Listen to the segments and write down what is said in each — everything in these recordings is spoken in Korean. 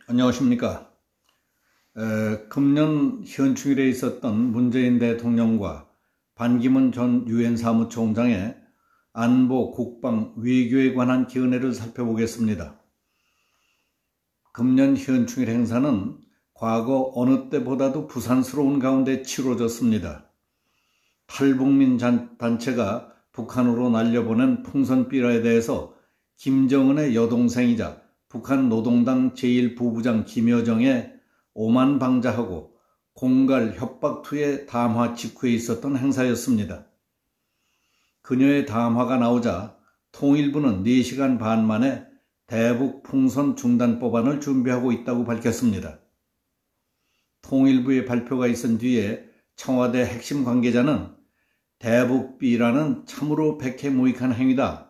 안녕하십니까. 금년 현충일에 있었던 문재인 대통령과 반기문 전 유엔 사무총장의 안보, 국방, 외교에 관한 기은회를 살펴보겠습니다. 금년 현충일 행사는 과거 어느 때보다도 부산스러운 가운데 치러졌습니다. 탈북민 단체가 북한으로 날려보낸 풍선삐라에 대해서 김정은의 여동생이자 북한 노동당 제1부부장 김여정의 오만방자하고 공갈 협박투의 담화 직후에 있었던 행사였습니다. 그녀의 담화가 나오자 통일부는 4시간 반 만에 대북 풍선 중단 법안을 준비하고 있다고 밝혔습니다. 통일부의 발표가 있은 뒤에 청와대 핵심 관계자는 대북비라는 참으로 백해무익한 행위다.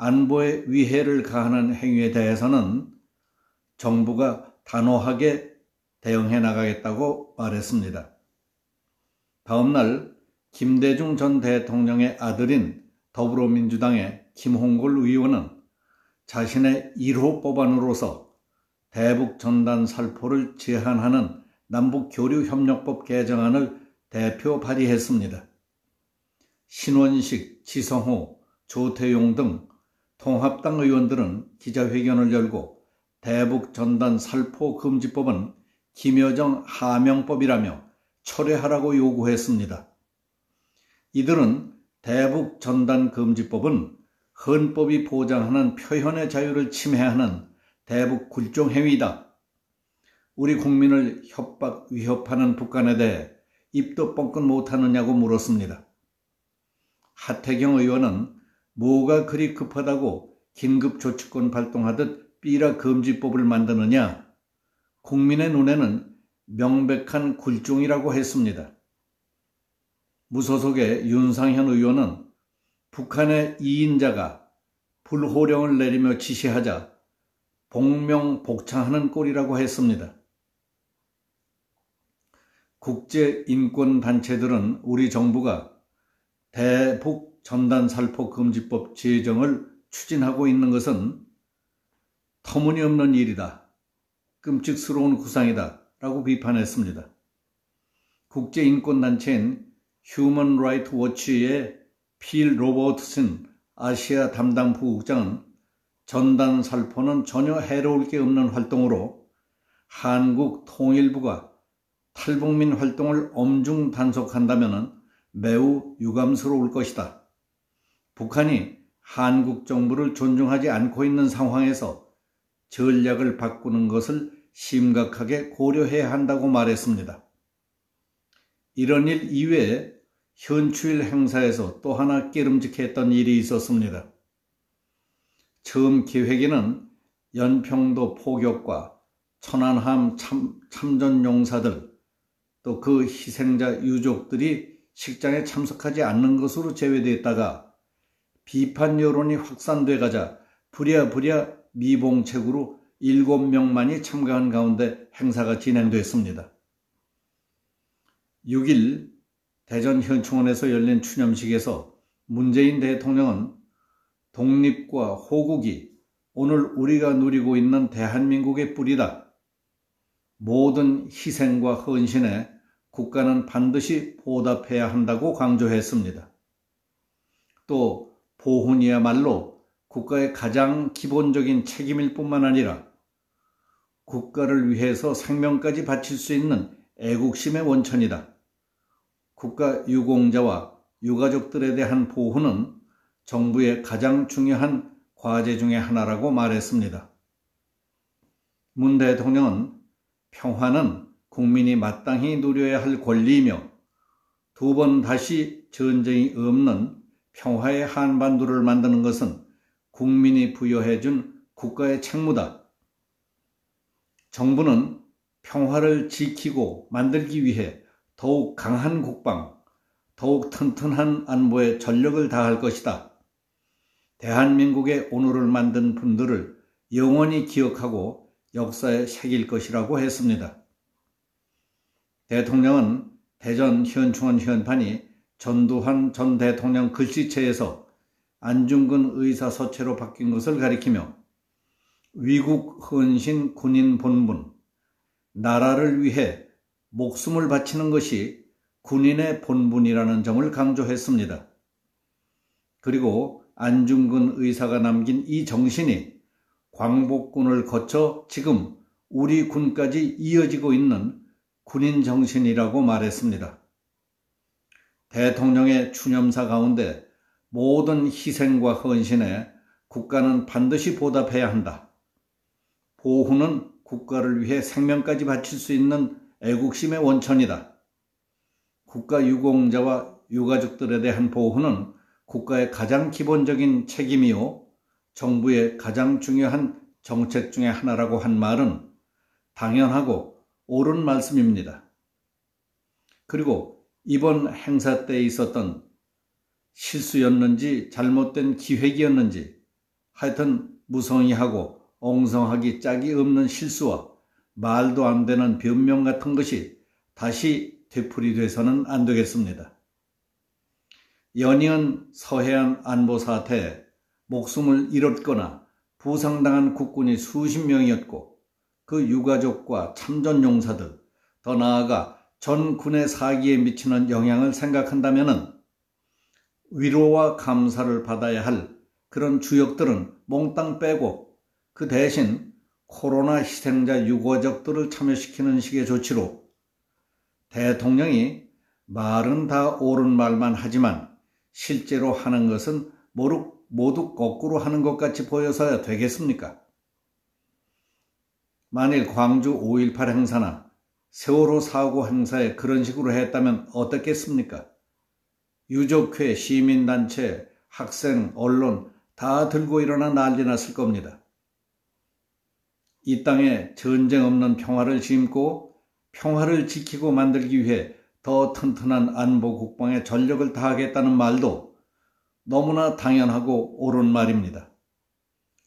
안보에 위해를 가하는 행위에 대해서는 정부가 단호하게 대응해 나가겠다고 말했습니다. 다음 날 김대중 전 대통령의 아들인 더불어민주당의 김홍걸 의원은 자신의 1호 법안으로서 대북 전단 살포를 제한하는 남북교류협력법 개정안을 대표 발의했습니다. 신원식, 지성호, 조태용 등 통합당 의원들은 기자회견을 열고 대북 전단 살포 금지법은 김여정 하명법이라며 철회하라고 요구했습니다. 이들은 대북 전단 금지법은 헌법이 보장하는 표현의 자유를 침해하는 대북 굴종 행위다. 우리 국민을 협박, 위협하는 북한에 대해 입도 뻥끗 못하느냐고 물었습니다. 하태경 의원은 뭐가 그리 급하다고 긴급조치권 발동하듯 삐라 금지법을 만드느냐? 국민의 눈에는 명백한 굴종이라고 했습니다. 무소속의 윤상현 의원은 북한의 2인자가 불호령을 내리며 지시하자 복명복창하는 꼴이라고 했습니다. 국제인권단체들은 우리 정부가 대북 전단 살포 금지법 제정을 추진하고 있는 것은 터무니없는 일이다. 끔찍스러운 구상이다. 라고 비판했습니다. 국제인권단체인 휴먼 라이트 워치의 필 로버트슨 아시아 담당 부국장은 전단 살포는 전혀 해로울 게 없는 활동으로 한국 통일부가 탈북민 활동을 엄중 단속한다면 매우 유감스러울 것이다. 북한이 한국 정부를 존중하지 않고 있는 상황에서 전략을 바꾸는 것을 심각하게 고려해야 한다고 말했습니다. 이런 일 이외에 현충일 행사에서 또 하나 깨름직했던 일이 있었습니다. 처음 기획에는 연평도 포격과 천안함 참전 용사들 또 그 희생자 유족들이 식장에 참석하지 않는 것으로 제외됐다가 비판 여론이 확산돼 가자 부랴부랴 미봉책으로 7명만이 참가한 가운데 행사가 진행됐습니다. 6일 대전 현충원에서 열린 추념식에서 문재인 대통령은 독립과 호국이 오늘 우리가 누리고 있는 대한민국의 뿌리다. 모든 희생과 헌신에 국가는 반드시 보답해야 한다고 강조했습니다. 또 보훈이야말로 국가의 가장 기본적인 책임일 뿐만 아니라 국가를 위해서 생명까지 바칠 수 있는 애국심의 원천이다. 국가 유공자와 유가족들에 대한 보호는 정부의 가장 중요한 과제 중의 하나라고 말했습니다. 문 대통령은 평화는 국민이 마땅히 누려야 할 권리이며 2번 다시 전쟁이 없는 평화의 한반도를 만드는 것은 국민이 부여해준 국가의 책무다. 정부는 평화를 지키고 만들기 위해 더욱 강한 국방, 더욱 튼튼한 안보에 전력을 다할 것이다. 대한민국의 오늘을 만든 분들을 영원히 기억하고 역사에 새길 것이라고 했습니다. 대통령은 대전 현충원 현판이 전두환 전 대통령 글씨체에서 안중근 의사 서체로 바뀐 것을 가리키며 위국 헌신 군인 본분, 나라를 위해 목숨을 바치는 것이 군인의 본분이라는 점을 강조했습니다. 그리고 안중근 의사가 남긴 이 정신이 광복군을 거쳐 지금 우리 군까지 이어지고 있는 군인 정신이라고 말했습니다. 대통령의 추념사 가운데 모든 희생과 헌신에 국가는 반드시 보답해야 한다. 보훈은 국가를 위해 생명까지 바칠 수 있는 애국심의 원천이다. 국가 유공자와 유가족들에 대한 보훈은 국가의 가장 기본적인 책임이요, 정부의 가장 중요한 정책 중의 하나라고 한 말은 당연하고 옳은 말씀입니다. 그리고 이번 행사 때 있었던 실수였는지 잘못된 기획이었는지 하여튼 무성의하고 엉성하기 짝이 없는 실수와 말도 안 되는 변명 같은 것이 다시 되풀이돼서는 안 되겠습니다. 연이은 서해안 안보 사태에 목숨을 잃었거나 부상당한 국군이 수십 명이었고 그 유가족과 참전용사들, 더 나아가 전 군의 사기에 미치는 영향을 생각한다면 위로와 감사를 받아야 할 그런 주역들은 몽땅 빼고 그 대신 코로나 희생자 유가족들을 참여시키는 식의 조치로 대통령이 말은 다 옳은 말만 하지만 실제로 하는 것은 모두 거꾸로 하는 것 같이 보여서야 되겠습니까? 만일 광주 5.18 행사나 세월호 사고 행사에 그런 식으로 했다면 어떻겠습니까? 유족회, 시민단체, 학생, 언론 다 들고 일어나 난리 났을 겁니다. 이 땅에 전쟁 없는 평화를 심고 평화를 지키고 만들기 위해 더 튼튼한 안보 국방에 전력을 다하겠다는 말도 너무나 당연하고 옳은 말입니다.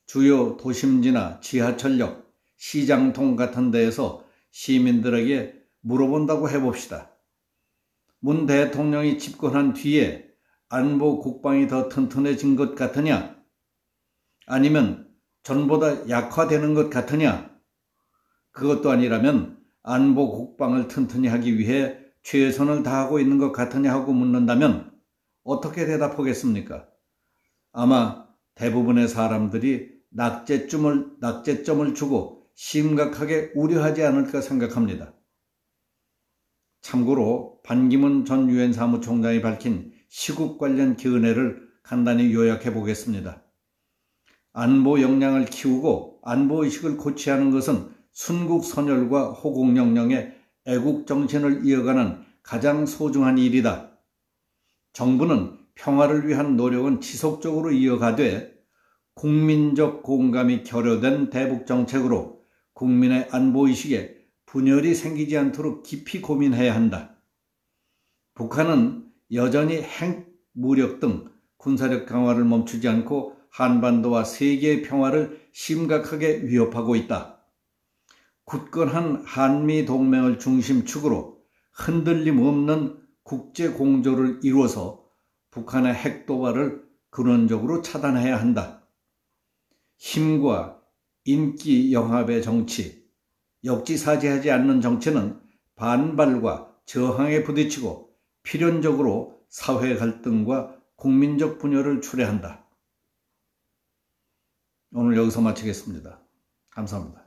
주요 도심지나 지하철역, 시장통 같은 데에서 시민들에게 물어본다고 해봅시다. 문 대통령이 집권한 뒤에 안보 국방이 더 튼튼해진 것 같으냐? 아니면 전보다 약화되는 것 같으냐? 그것도 아니라면 안보 국방을 튼튼히 하기 위해 최선을 다하고 있는 것 같으냐 하고 묻는다면 어떻게 대답하겠습니까? 아마 대부분의 사람들이 낙제점을 주고 심각하게 우려하지 않을까 생각합니다. 참고로 반기문 전 유엔 사무총장이 밝힌 시국 관련 견해를 간단히 요약해 보겠습니다. 안보 역량을 키우고 안보의식을 고취하는 것은 순국선열과 호국영령의 애국정신을 이어가는 가장 소중한 일이다. 정부는 평화를 위한 노력은 지속적으로 이어가되 국민적 공감이 결여된 대북정책으로 국민의 안보의식에 분열이 생기지 않도록 깊이 고민해야 한다. 북한은 여전히 핵, 무력 등 군사력 강화를 멈추지 않고 한반도와 세계의 평화를 심각하게 위협하고 있다. 굳건한 한미동맹을 중심축으로 흔들림 없는 국제공조를 이루어서 북한의 핵도발을 근원적으로 차단해야 한다. 힘과 인기 영합의 정치, 역지사지하지 않는 정치는 반발과 저항에 부딪히고 필연적으로 사회 갈등과 국민적 분열을 초래한다. 오늘 여기서 마치겠습니다. 감사합니다.